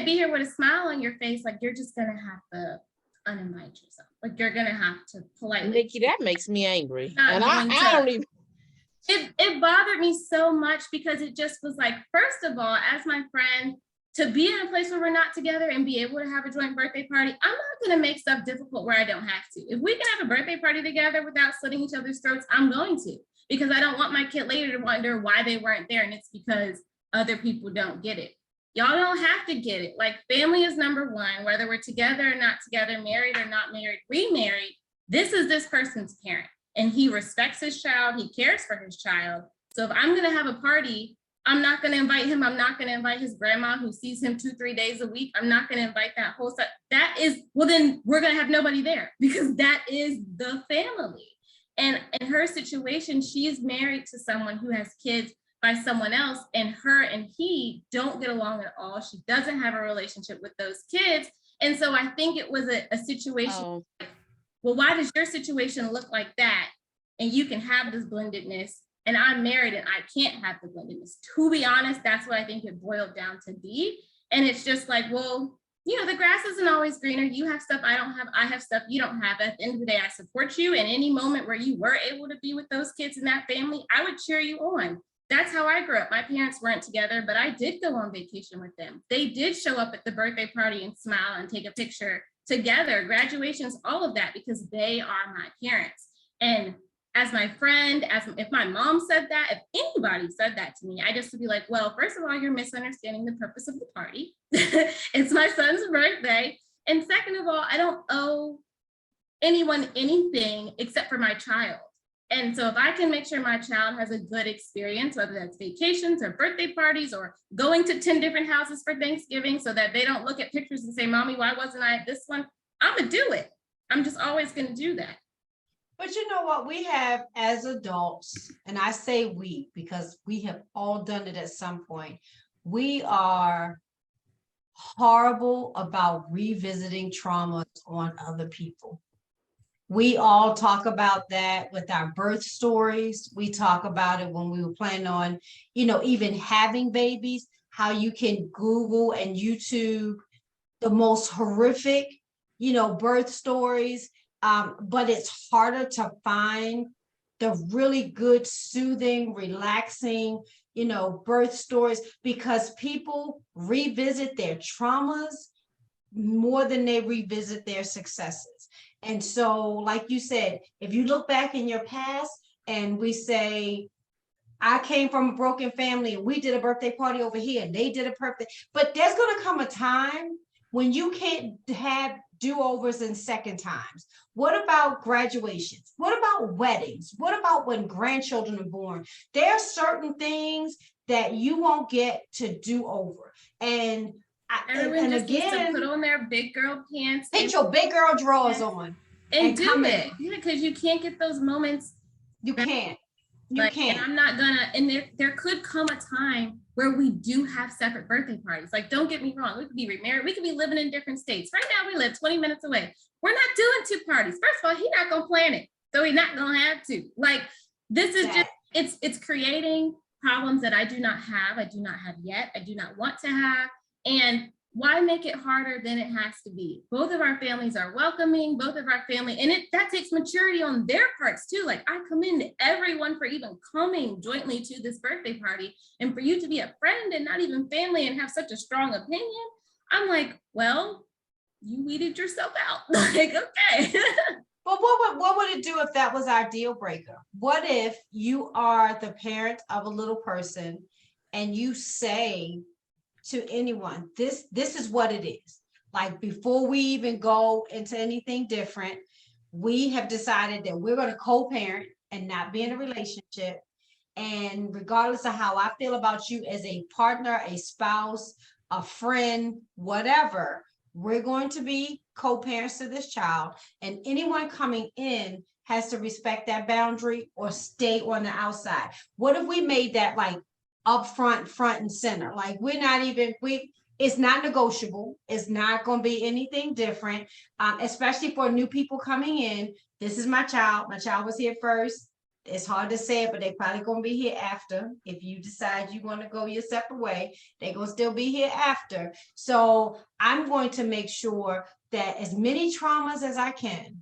be here with a smile on your face, like you're just gonna have to uninvite yourself. Like you're gonna have to politely. Nikki, that makes me angry. And I don't even. It bothered me so much because it just was like, first of all, as my friend, to be in a place where we're not together and be able to have a joint birthday party, I'm not gonna make stuff difficult where I don't have to. If we can have a birthday party together without slitting each other's throats, I'm going to, because I don't want my kid later to wonder why they weren't there, and it's because other people don't get it. Y'all don't have to get it. Like, family is number one, whether we're together or not together, married or not married, remarried. This is this person's parent, and he respects his child. He cares for his child. So if I'm going to have a party, I'm not going to invite him. I'm not going to invite his grandma who sees him 2-3 days a week. I'm not going to invite that whole set. That is, well, then we're going to have nobody there, because that is the family. And in her situation, she is married to someone who has kids by someone else, and her and he don't get along at all. She doesn't have a relationship with those kids. And so I think it was a situation, well, why does your situation look like that? And you can have this blendedness, and I'm married and I can't have the blendedness. To be honest, that's what I think it boiled down to be. And it's just like, well, you know, the grass isn't always greener. You have stuff I don't have. I have stuff you don't have. At the end of the day, I support you. And any moment where you were able to be with those kids in that family, I would cheer you on. That's how I grew up. My parents weren't together, but I did go on vacation with them. They did show up at the birthday party and smile and take a picture together, graduations, all of that, because they are my parents. And as my friend, as if my mom said that, if anybody said that to me, I just would be like, well, first of all, you're misunderstanding the purpose of the party. It's my son's birthday. And second of all, I don't owe anyone anything except for my child. And so if I can make sure my child has a good experience, whether that's vacations or birthday parties or going to 10 different houses for Thanksgiving, so that they don't look at pictures and say, Mommy, why wasn't I at this one? I'm gonna do it. I'm just always gonna do that. But you know what? We have as adults, and I say we because we have all done it at some point. We are horrible about revisiting traumas on other people. We all talk about that with our birth stories. We talk about it when we were planning on, even having babies, how you can Google and YouTube the most horrific, birth stories. But it's harder to find the really good, soothing, relaxing, birth stories because people revisit their traumas more than they revisit their successes. And so, like you said, if you look back in your past and we say, I came from a broken family and we did a birthday party over here and they did a birthday, but there's going to come a time when you can't have do-overs and second times. What about graduations? What about weddings? What about when grandchildren are born? There are certain things that you won't get to do over. And Everyone just needs to again, put on their big girl pants. put your big girl drawers on. And do it. Yeah, because you can't get those moments. You can't. You can't. And I'm not gonna, and there could come a time where we do have separate birthday parties. Like, don't get me wrong, we could be remarried, we could be living in different states. Right now we live 20 minutes away. We're not doing 2 parties. First of all, he's not gonna plan it. So he's not gonna have to. Like, this is just, it's creating problems that I do not have yet. I do not want to have. And why make it harder than it has to be? Both of our families are welcoming, and that takes maturity on their parts too. Like, I commend everyone for even coming jointly to this birthday party, and for you to be a friend and not even family and have such a strong opinion. I'm like, well, you weeded yourself out. Like, okay. But what would it do if that was our deal breaker? What if you are the parent of a little person and you say to anyone, this is what it is. Like, before we even go into anything different, we have decided that we're going to co-parent and not be in a relationship. And regardless of how I feel about you as a partner, a spouse, a friend, whatever, we're going to be co-parents to this child. And anyone coming in has to respect that boundary or stay on the outside. What if we made that like upfront, front and center? Like, it's not negotiable. It's not going to be anything different, especially for new people coming in. This is my child. My child was here first. It's hard to say it, but they probably going to be here after. If you decide you want to go your separate way, they're going to still be here after. So I'm going to make sure that as many traumas as I can,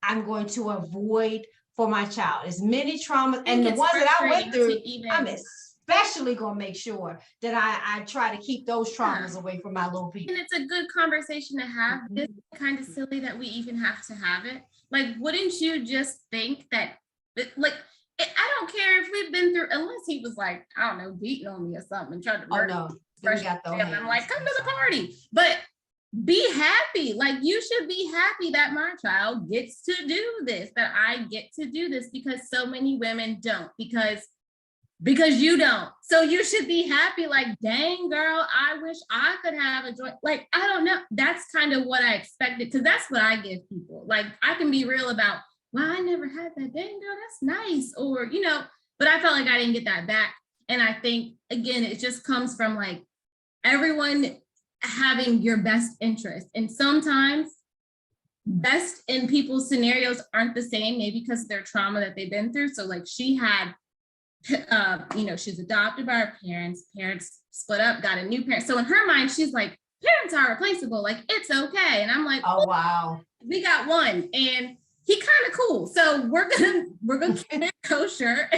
I'm going to avoid for my child. As many traumas, and the ones that I went through, I'm especially going to make sure that I try to keep those traumas away from my little people. And it's a good conversation to have. It's kind of silly that we even have to have it. Like, wouldn't you just think that, I don't care if we've been through, unless he was like, I don't know, beating on me or something and tried to murder me. I'm like, come to the party. But be happy. Like, you should be happy that my child gets to do this, that I get to do this, because so many women don't, because you don't. So you should be happy. Like, dang girl, I wish I could have a joy. Like, I don't know. That's kind of what I expected, because that's what I give people. Like, I can be real about, well, I never had that. Dang girl, that's nice. Or, but I felt like I didn't get that back. And I think, again, it just comes from like everyone having your best interest. And sometimes best in people's scenarios aren't the same, maybe because of their trauma that they've been through. So like, she had, she's adopted by her parents split up, got a new parent. So in her mind, she's like, parents are replaceable. Like, it's okay. And I'm like, oh, wow. We got one and he kind of cool. So we're gonna keep it kosher.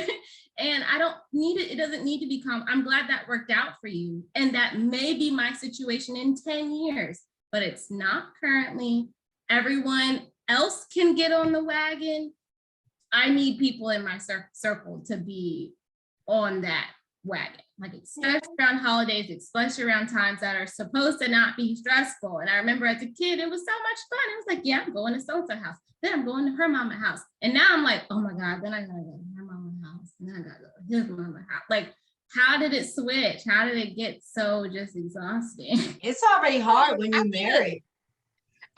And I don't need it. It doesn't need to become, I'm glad that worked out for you. And that may be my situation in 10 years, but it's not currently. Everyone else can get on the wagon. I need people in my circle to be on that wagon, like especially around holidays, especially around times that are supposed to not be stressful. And I remember as a kid, it was so much fun. It was like, yeah, I'm going to so-and-so house. Then I'm going to her mama house. And now I'm like, oh my God, then I gotta go to her mama house. And then I gotta go to his mama house. Like, how did it switch? How did it get so just exhausting? It's already hard when you're married.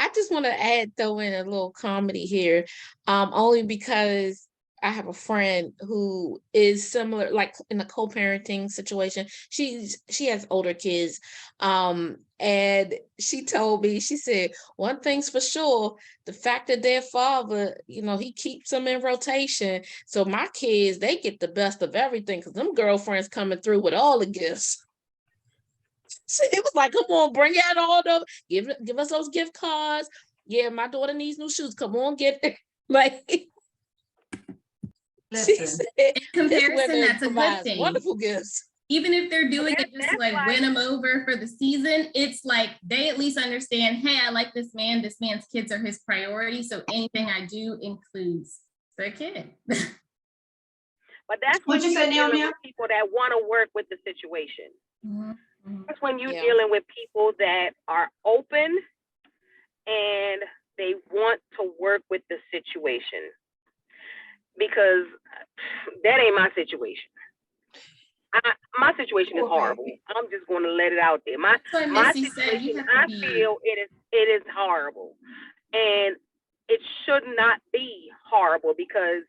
I just want to throw in a little comedy here, only because I have a friend who is similar, like in a co-parenting situation. She has older kids, and she told me, she said, one thing's for sure, the fact that their father, he keeps them in rotation. So my kids, they get the best of everything because them girlfriends coming through with all the gifts. So it was like, come on, bring out all the, give us those gift cards. Yeah, my daughter needs new shoes. Come on, get it. Like, she Listen, said, In this comparison, women that's a good provides thing. wonderful gifts. Even if they're doing it just to that's like why- win them over for the season, it's like they at least understand, hey, I like this man. This man's kids are his priority. So anything I do includes the kid. But that's What'd when you you're say, dealing Naomi? with people that want to work with the situation. That's when you're Yeah. dealing with people that are open and they want to work with the situation. Because that ain't my situation. My situation is horrible. I'm just going to let it out there. My situation, I feel it is horrible, and it should not be horrible because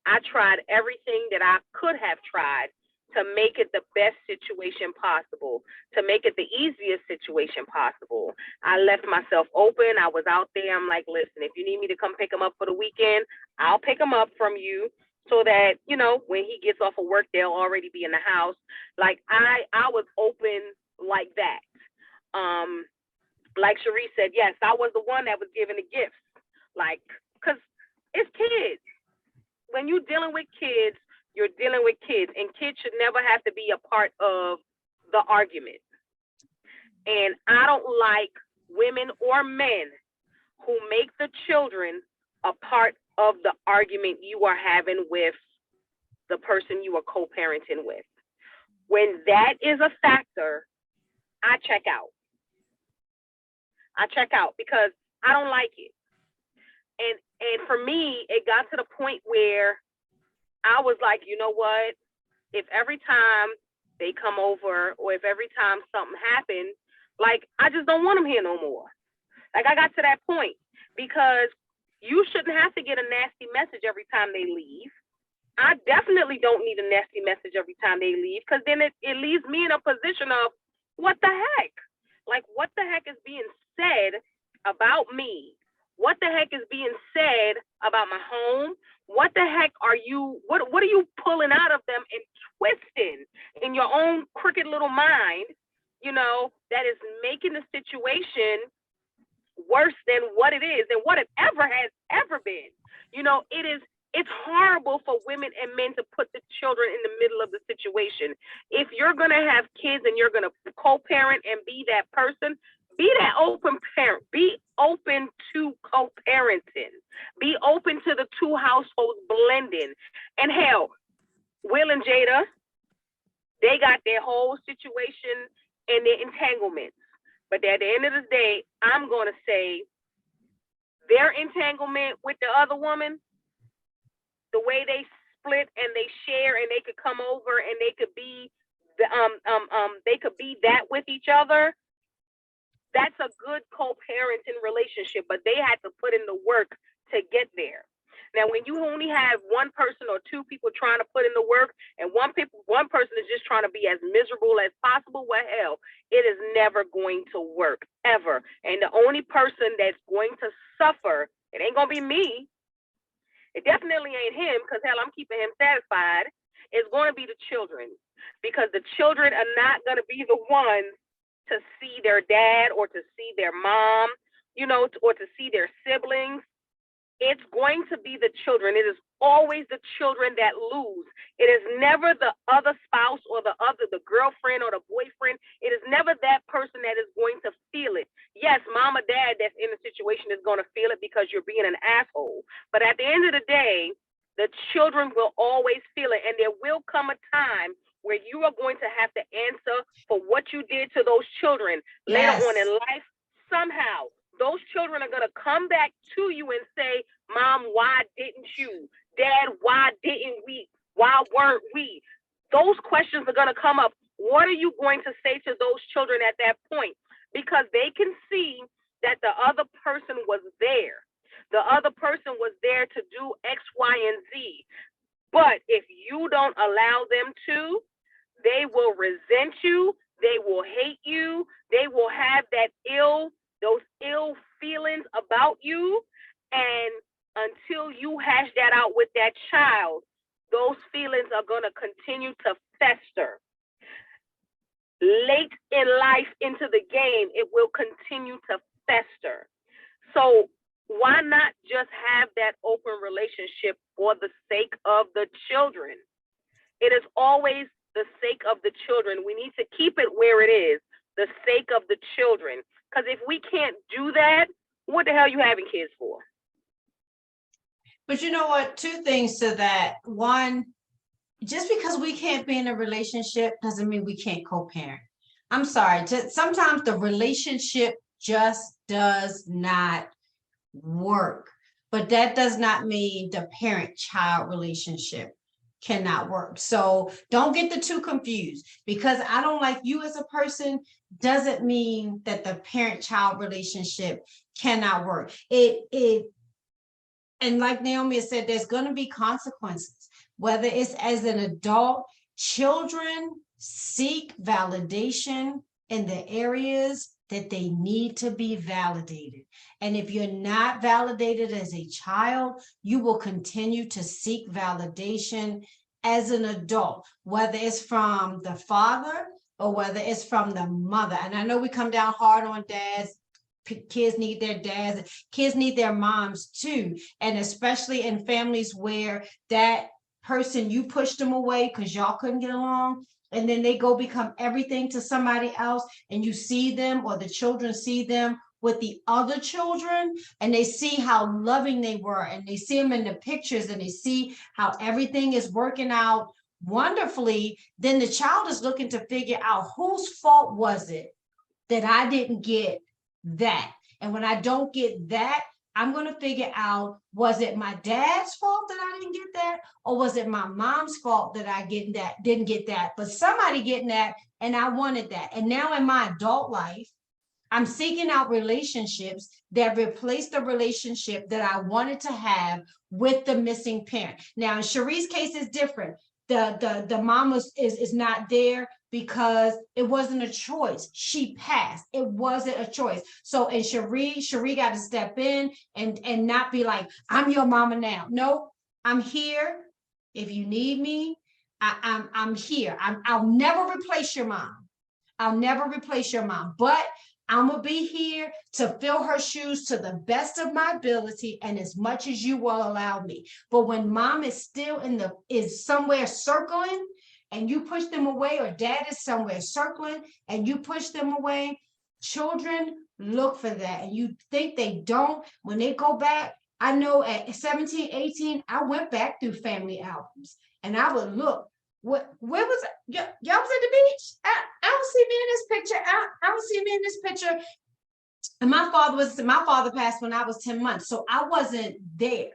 I tried everything that I could have tried to make it the best situation possible, to make it the easiest situation possible. I left myself open. I was out there. I'm like, listen, if you need me to come pick him up for the weekend, I'll pick him up from you so that, when he gets off of work, they'll already be in the house. Like I was open like that. Like Cherie said, yes, I was the one that was giving the gifts. Like, cause it's kids. When you're dealing with kids, you're dealing with kids, and kids should never have to be a part of the argument. And I don't like women or men who make the children a part of the argument you are having with the person you are co-parenting with. When that is a factor, I check out. I check out because I don't like it. And for me, it got to the point where I was like, you know what? If every time they come over or if every time something happens, like, I just don't want them here no more. Like, I got to that point because you shouldn't have to get a nasty message every time they leave. I definitely don't need a nasty message every time they leave because then it leaves me in a position of, what the heck? Like, what the heck is being said about me? What the heck is being said about my home? What the heck are you, what are you pulling out of them and twisting in your own crooked little mind, that is making the situation worse than what it is and what it ever has ever been. It's horrible for women and men to put the children in the middle of the situation. If you're going to have kids and you're going to co-parent and be that person, be that open parent. Be open to co-parenting. Be open to the two households blending. And hell, Will and Jada, they got their whole situation and their entanglements. But at the end of the day, I'm going to say their entanglement with the other woman, the way they split and they share and they could come over and they could be that with each other. That's a good co-parenting relationship, but they had to put in the work to get there. Now, when you only have one person or two people trying to put in the work and one person is just trying to be as miserable as possible, well, hell, it is never going to work, ever. And the only person that's going to suffer, it ain't going to be me. It definitely ain't him because, hell, I'm keeping him satisfied. It's going to be the children because the children are not going to be the ones to see their dad or to see their mom, or to see their siblings. It's going to be the children. It is always the children that lose. It is never the other spouse or the girlfriend or the boyfriend. It is never that person that is going to feel it. Yes, mom or dad that's in the situation is going to feel it because you're being an asshole. But at the end of the day, the children will always feel it. And there will come a time where you are going to have to answer for what you did to those children later on in life. Somehow, those children are going to come back to you and say, Mom, why didn't you? Dad, why didn't we? Why weren't we? Those questions are going to come up. What are you going to say to those children at that point? Because they can see that the other person was there. The other person was there to do X, Y, and Z. But if you don't allow them to, they will resent you. They will hate you. They will have those ill feelings about you. And until you hash that out with that child, those feelings are going to continue to fester. Late in life into the game, it will continue to fester. So why not just have that open relationship for the sake of the children? It is always the sake of the children. We need to keep it where it is, the sake of the children. Because if we can't do that, what the hell are you having kids for? But you know what? Two things to that. One, just because we can't be in a relationship doesn't mean we can't co-parent. I'm sorry. Sometimes the relationship just does not work. But that does not mean the parent-child relationship cannot work. So don't get the two confused. Because I don't like you as a person doesn't mean that the parent-child relationship cannot work. And like Naomi said, there's going to be consequences, whether it's as an adult. Children seek validation in the areas that they need to be validated. And if you're not validated as a child, you will continue to seek validation as an adult, whether it's from the father or whether it's from the mother. And I know we come down hard on dads. Kids need their dads, kids need their moms too. And especially in families where that person, you pushed them away because y'all couldn't get along, and then they go become everything to somebody else, and you see them, or the children see them with the other children, and they see how loving they were, and they see them in the pictures, and they see how everything is working out wonderfully. Then the child is looking to figure out whose fault was it that I didn't get that. And when I don't get that, I'm going to figure out, was it my dad's fault that I didn't get that? Or was it my mom's fault that I didn't get that? But somebody getting that, and I wanted that. And now in my adult life, I'm seeking out relationships that replace the relationship that I wanted to have with the missing parent. Now, in Cherie's case is different. The mom is not there because it wasn't a choice. She passed. It wasn't a choice. So, and Cherie got to step in and not be like, I'm your mama now. No, I'm here. If you need me, I'm here. I'll never replace your mom. I'll never replace your mom, but I'm gonna be here to fill her shoes to the best of my ability and as much as you will allow me. But when mom is still is somewhere circling and you push them away, or dad is somewhere circling and you push them away, children look for that. And you think they don't. When they go back, I know at 17, 18, I went back through family albums and I would look. Where was it? Y'all was at the beach? I don't see me in this picture. I don't see me in this picture. And my father passed when I was 10 months. So I wasn't there.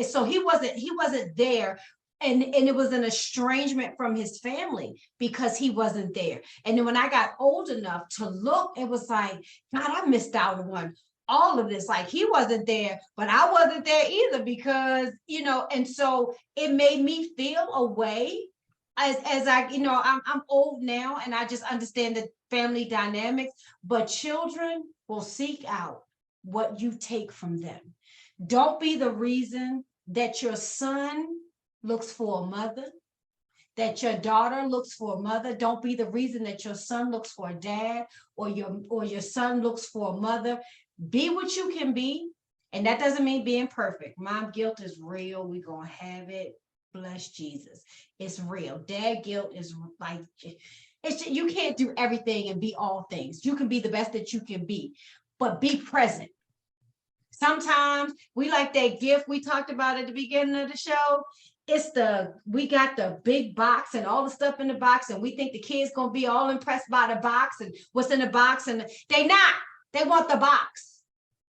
So he wasn't there. And it was an estrangement from his family because he wasn't there. And then when I got old enough to look, it was like, God, I missed out on all of this. Like, he wasn't there, but I wasn't there either because, and so it made me feel a way. As I, I'm old now and I just understand the family dynamics, but children will seek out what you take from them. Don't be the reason that your son looks for a mother, that your daughter looks for a mother. Don't be the reason that your son looks for a dad, or your son looks for a mother. Be what you can be. And that doesn't mean being perfect. Mom guilt is real. We're going to have it. Bless Jesus. It's real. Dad guilt is like, you can't do everything and be all things. You can be the best that you can be, but be present. Sometimes we like that gift we talked about at the beginning of the show. We got the big box and all the stuff in the box, and we think the kids gonna be all impressed by the box and what's in the box, and they not. They want the box.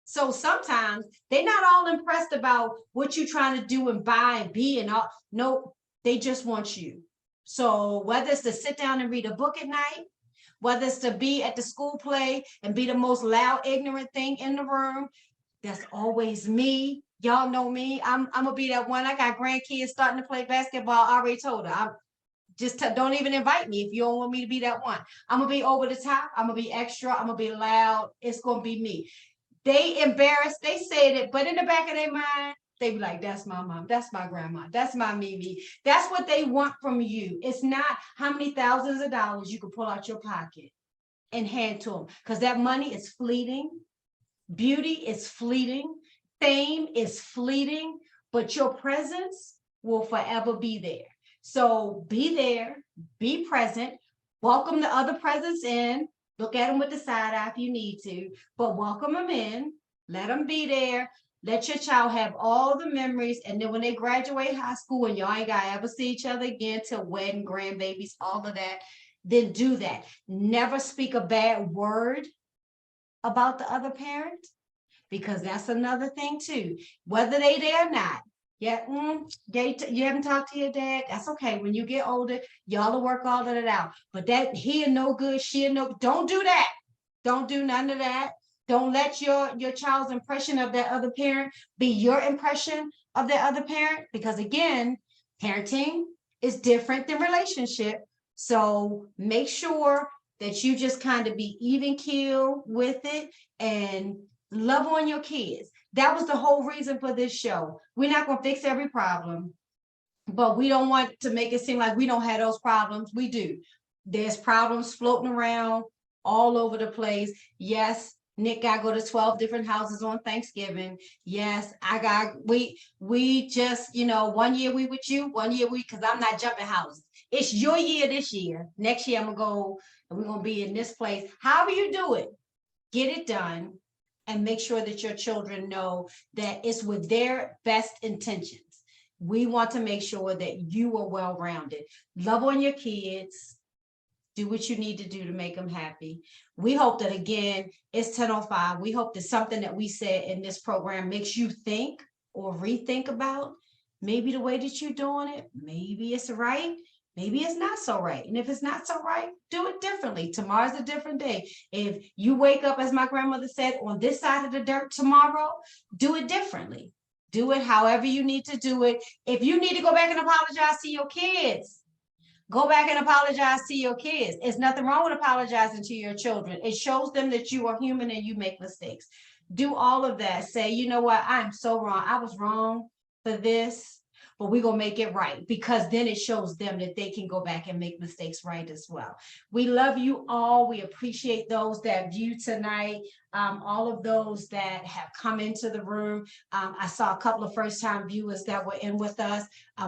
So sometimes they're not all impressed about what you're trying to do and buy and be and all. No, they just want you. So whether it's to sit down and read a book at night, whether it's to be at the school play and be the most loud, ignorant thing in the room. That's always me. Y'all know me. I'm gonna be that one. I got grandkids starting to play basketball. I already told her. Don't even invite me if you don't want me to be that one. I'm gonna be over the top. I'm gonna be extra. I'm gonna be loud. It's gonna be me. They embarrassed. They said it, but in the back of their mind, they be like, that's my mom. That's my grandma. That's my Mimi. That's what they want from you. It's not how many thousands of dollars you can pull out your pocket and hand to them, because that money is fleeting. Beauty is fleeting. Fame is fleeting, but your presence will forever be there. So be there, be present, welcome the other presents in. Look at them with the side eye if you need to, but welcome them in, let them be there. Let your child have all the memories. And then when they graduate high school and y'all ain't gotta ever see each other again till wedding, grandbabies, all of that, then do that. Never speak a bad word about the other parent, because that's another thing too. Whether they there or not, yeah, you haven't talked to your dad, that's okay. When you get older, y'all will work all of it out. But that he no good, she no, don't do that. Don't do none of that. Don't let your child's impression of that other parent be your impression of that other parent, because again, parenting is different than relationship. So make sure that you just kind of be even keel with it and love on your kids. That was the whole reason for this show. We're not going to fix every problem, but we don't want to make it seem like we don't have those problems. We do. There's problems floating around all over the place. Yes, Nick got to go to 12 different houses on Thanksgiving. Yes, we just, 1 year we with you, 1 year because I'm not jumping houses. It's your year this year. Next year I'm going to go and we're going to be in this place. However you do it, get it done and make sure that your children know that it's with their best intentions. We want to make sure that you are well-rounded. Love on your kids. Do what you need to do to make them happy. We hope that, again, it's 10:05. We hope that something that we said in this program makes you think or rethink about maybe the way that you're doing it. Maybe it's right. Maybe it's not so right. And if it's not so right, do it differently. Tomorrow's a different day. If you wake up, as my grandmother said, on this side of the dirt tomorrow, do it differently. Do it however you need to do it. If you need to go back and apologize to your kids, go back and apologize to your kids. There's nothing wrong with apologizing to your children. It shows them that you are human and you make mistakes. Do all of that. Say, you know what? I'm so wrong. I was wrong for this, but we're going to make it right, because then it shows them that they can go back and make mistakes right as well. We love you all. We appreciate those that viewed tonight. All of those that have come into the room. I saw a couple of first-time viewers that were in with us.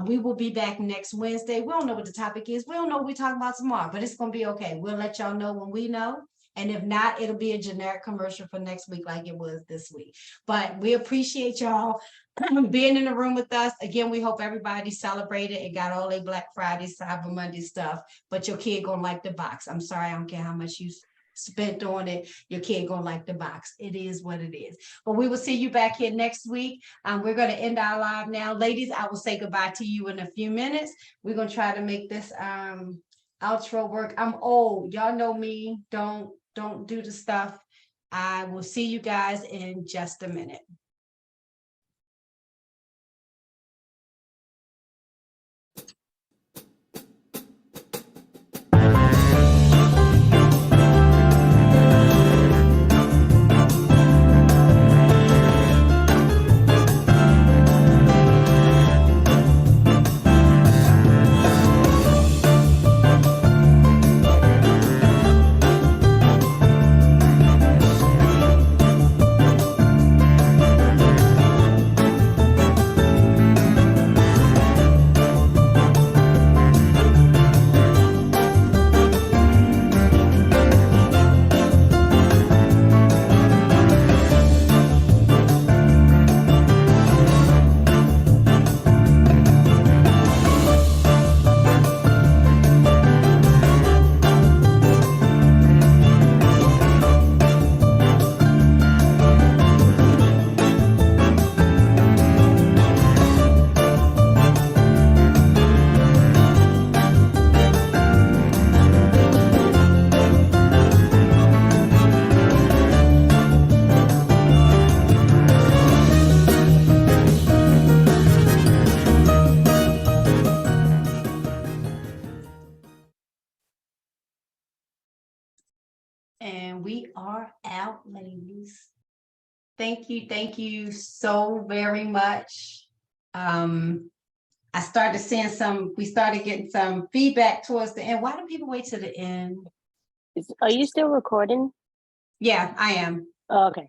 We will be back next Wednesday. We don't know what the topic is. We don't know what we're talking about tomorrow, but it's going to be okay. We'll let y'all know when we know. And if not, it'll be a generic commercial for next week like it was this week. But we appreciate y'all being in the room with us. Again, we hope everybody celebrated and got all their Black Friday, Cyber Monday stuff. But your kid gonna like the box. I'm sorry, I don't care how much you spent on it. Your kid gonna like the box. It is what it is. But we will see you back here next week. We're gonna end our live now. Ladies, I will say goodbye to you in a few minutes. We're gonna try to make this outro work. I'm old. Y'all know me. Don't do the stuff. I will see you guys in just a minute. we are out, ladies. Thank you so very much. I started seeing we started getting some feedback towards the end. Why do people wait to the end? Are you still recording? Yeah, I am. Oh, okay.